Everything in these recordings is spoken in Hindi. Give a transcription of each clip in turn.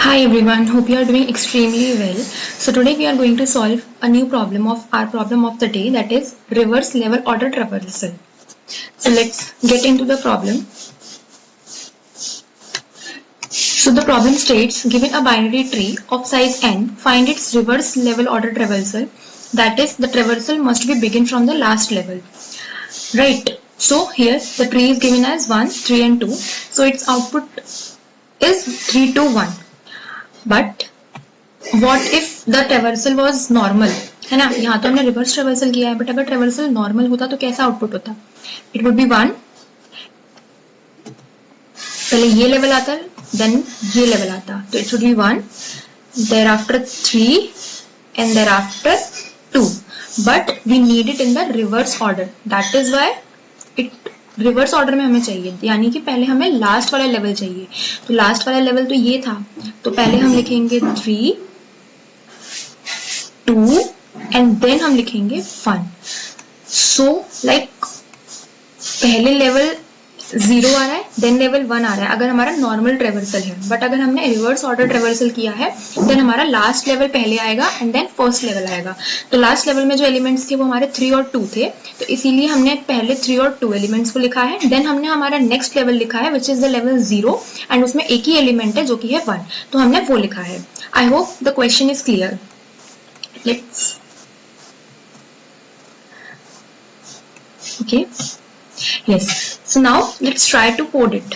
Hi everyone, hope you are doing extremely well. So today we are going to solve a new problem of our problem of the day, that is reverse level order traversal. So let's get into the problem. So the problem states, given a binary tree of size n, find its reverse level order traversal. That is, the traversal must be begin from the last level. Right. So here the tree is given as 1, 3 and 2. So its output is 3, 2, 1. But what if the traversal was normal, है ना? यहाँ तो हमने रिवर्स ट्रेवर्सल किया है, बट अगर ट्रेवर्सल नॉर्मल होता तो कैसा आउटपुट होता? इट वुड बी 1, पहले ये लेवल आता, देन ये लेवल आता, तो it should be 1, thereafter 3 and thereafter 2. But we need it in the reverse order, that is why it reverse order में हमें चाहिए, यानी कि पहले हमें लास्ट वाला लेवल चाहिए. तो लास्ट वाला लेवल तो ये था, तो पहले हम लिखेंगे 3, 2 एंड देन हम लिखेंगे 1. सो लाइक पहले लेवल 0 आ रहा है, देन लेवल 1 आ रहा है अगर हमारा नॉर्मल ट्रेवर्सल है. बट अगर हमने रिवर्स ऑर्डर ट्रेवर्सल किया है, देन हमारा लास्ट लेवल पहले आएगा एंड देन फर्स्ट लेवल आएगा. तो लास्ट लेवल में जो एलिमेंट्स थे वो हमारे 3 और 2 थे, तो इसीलिए हमने पहले 3 और 2 एलिमेंट्स को लिखा है. देन हमने हमारा नेक्स्ट लेवल लिखा है which is the level 0 and उसमें एक ही एलिमेंट है जो कि है 1, तो हमने वो लिखा है. I hope the question is clear. Let's okay, yes, so now let's try to code it.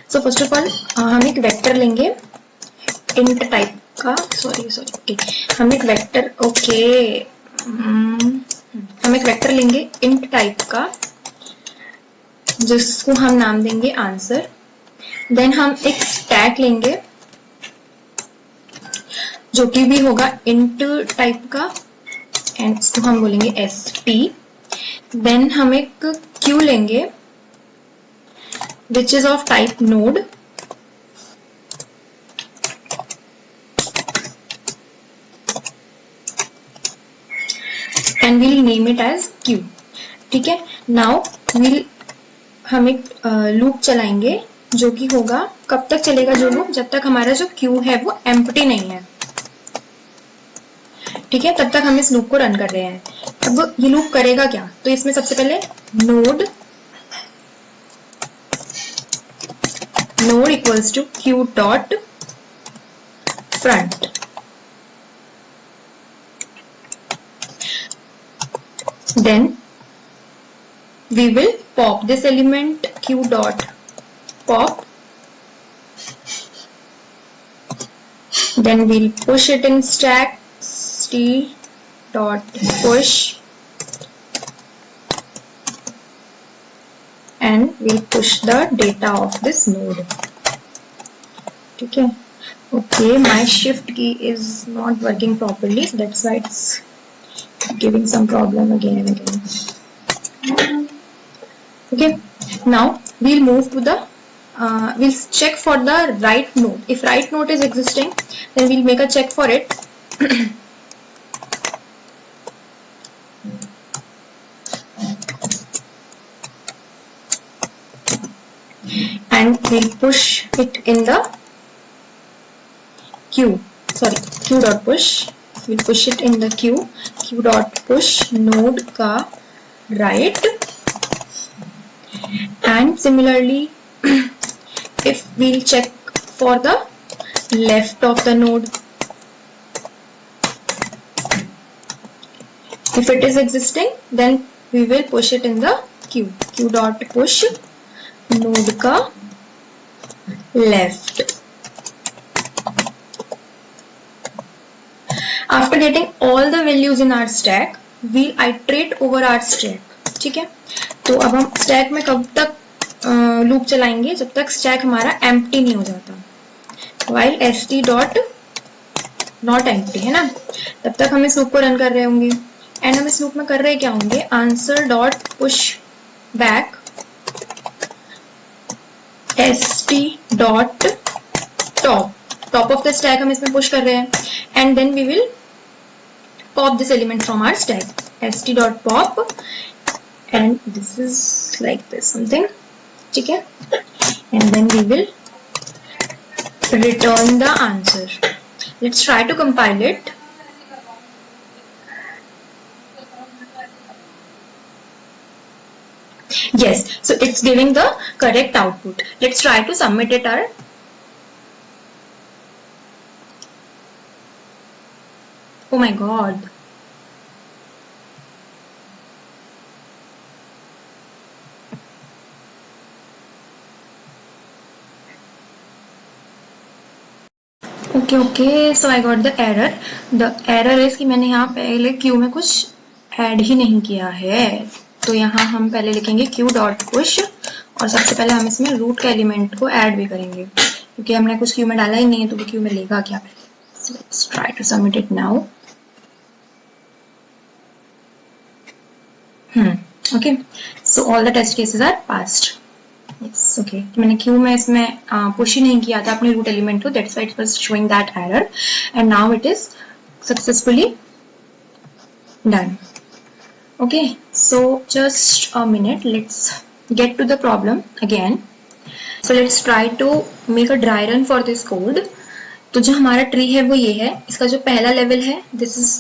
So first of all हम एक वेक्टर लेंगे int टाइप का, ओके हम एक वेक्टर हम एक वेक्टर लेंगे int टाइप का जिसको हम नाम देंगे आंसर. देन हम एक स्टैक लेंगे जो कि भी होगा int टाइप का एंड इसको हम बोलेंगे st. देन हम एक क्यू लेंगे which is of type node and will name it as queue. ठीक है. नाउ हम एक लूप चलाएंगे जो कि होगा, कब तक चलेगा जो लूप? जब तक हमारा जो क्यू है वो एम्प्टी नहीं है. ठीक है, तब तक हम इस लूप को रन कर रहे हैं. अब ये लूप करेगा क्या? तो इसमें सबसे पहले node equals to queue dot front. Then we will pop this element queue dot pop. Then we'll push it in stack st dot push and we'll push the data of this node. ठीक है. Okay, my shift key is not working properly, so that's why it's giving some problem again and again. Okay, now we'll move to the we'll check for the right node. If right node is existing, then we'll make a check for it. And we'll push it in the queue. Q dot push. We'll push it in the queue. Q dot push node ka right. And similarly, if we'll check for the left of the node, if it is existing, then we will push it in the queue. Q dot push node ka left. After getting all the values in our stack, we'll iterate over our stack. ठीक है. तो अब हम स्टैक में कब तक लूप चलाएंगे? जब तक स्टैक हमारा एम्प्टी नहीं हो जाता. while st dot not empty है ना, तब तक हम इस लूप को रन कर रहे होंगे. एंड हम इस लूप में कर रहे क्या होंगे? Answer dot push back st dot top of the stack हम इसमें पुश कर रहे हैं. And then we will pop this element from our stack. st dot pop and this is like this something. ठीक है. and then we will return the answer. Let's try to compile it. Yes, so it's giving the correct output. Let's try to submit it. Oh my god. Okay, so I got the error. The error is कि मैंने यहाँ पहले क्यू में कुछ ऐड ही नहीं किया है. तो यहाँ हम पहले लिखेंगे क्यू डॉट पुश और सबसे पहले हम इसमें रूट के एलिमेंट को ऐड भी करेंगे क्योंकि हमने कुछ क्यू में डाला ही नहीं है तो वो क्यू में लेगा क्या पहले. So let's try to submit it now. Okay, so all the test cases are passed. Yes, okay. तो मैंने क्यू में इसमें पुश ही नहीं किया था अपने रूट एलिमेंट को, that's why it was showing that error, and now it is successfully done. Okay, so just a minute, let's get to the problem again. So let's try to make a dry run for this code. तो जो हमारा ट्री है वो ये है, इसका जो पहला लेवल है this is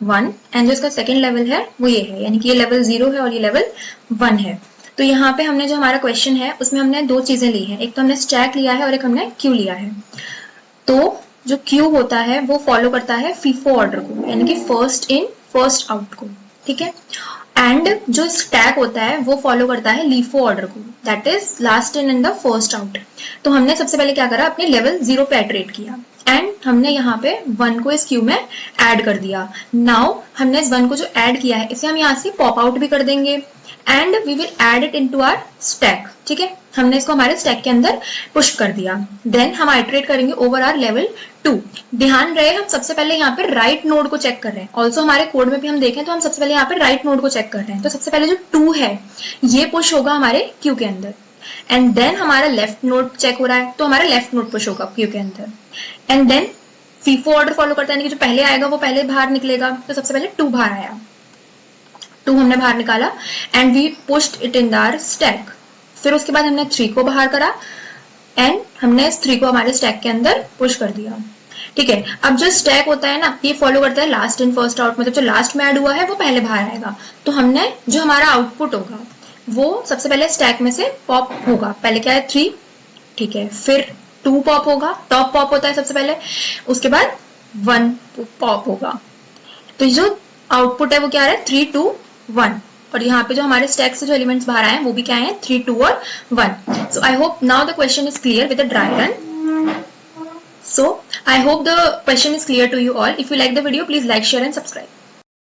1 एंड जो इसका सेकेंड लेवल है वो ये है, यानी कि ये लेवल 0 है और ये लेवल 1 है. तो यहाँ पे हमने जो हमारा क्वेश्चन है उसमें हमने दो चीजें ली हैं, एक तो हमने स्टैक लिया है और एक हमने क्यू लिया है. तो जो क्यू होता है वो फॉलो करता है फीफो ऑर्डर को, यानी कि फर्स्ट इन फर्स्ट आउट को, ठीक है. एंड जो स्टैक होता है वो फॉलो करता है लीफो ऑर्डर को, that is last in and the first out. तो हमने सबसे पहले क्या करा, अपने लेवल 0 पे इटरेट किया एंड हमने यहाँ पे 1 को इस क्यू में ऐड कर दिया. नाउ हमने इस 1 को जो ऐड किया है इसे हम यहाँ से पॉप आउट भी कर देंगे and we will add it into our stack. ठीक है, हमने इसको हमारे स्टैक के अंदर पुश कर दिया. देन हम आइटरेट करेंगे ओवर आवर लेवल 2. ध्यान रहे हम सबसे पहले यहाँ पे राइट नोड को चेक कर रहे हैं. ऑल्सो हमारे कोड में भी हम देखें तो हम सबसे पहले यहाँ पे राइट नोड को चेक कर रहे हैं. तो सबसे पहले जो 2 है ये पुश होगा हमारे क्यू के अंदर एंड देन हमारा लेफ्ट नोड चेक हो रहा है तो हमारा लेफ्ट नोड पुश होगा क्यू के अंदर and then FIFO order follow करता है, यानी कि जो पहले आएगा वो पहले बाहर निकलेगा. तो सबसे पहले 2 बाहर आया, 2 हमने बाहर निकाला and we pushed it in our stack. फिर उसके बाद हमने 3 को बाहर करा एंड हमने इस 3 को हमारे स्टैक के अंदर पुश कर दिया. ठीक है, अब जो स्टैक होता है ना ये फॉलो करता है लास्ट इन फर्स्ट आउट, मतलब जो लास्ट में ऐड हुआ है वो पहले बाहर आएगा. तो हमने जो हमारा आउटपुट होगा वो सबसे पहले स्टैक में से पॉप होगा. पहले क्या है 3, ठीक है, फिर 2 पॉप होगा, टॉप पॉप होता है सबसे पहले, उसके बाद 1 पॉप होगा. तो जो आउटपुट है वो क्या है 3, 2, 1. और यहाँ पे जो हमारे स्टैक से जो एलिमेंट्स बाहर आए हैं वो भी क्या है 3, 2 और 1. So I hope now the question is clear with the dry run. So I hope the question is clear to you all. If you like the video, please like, share and subscribe.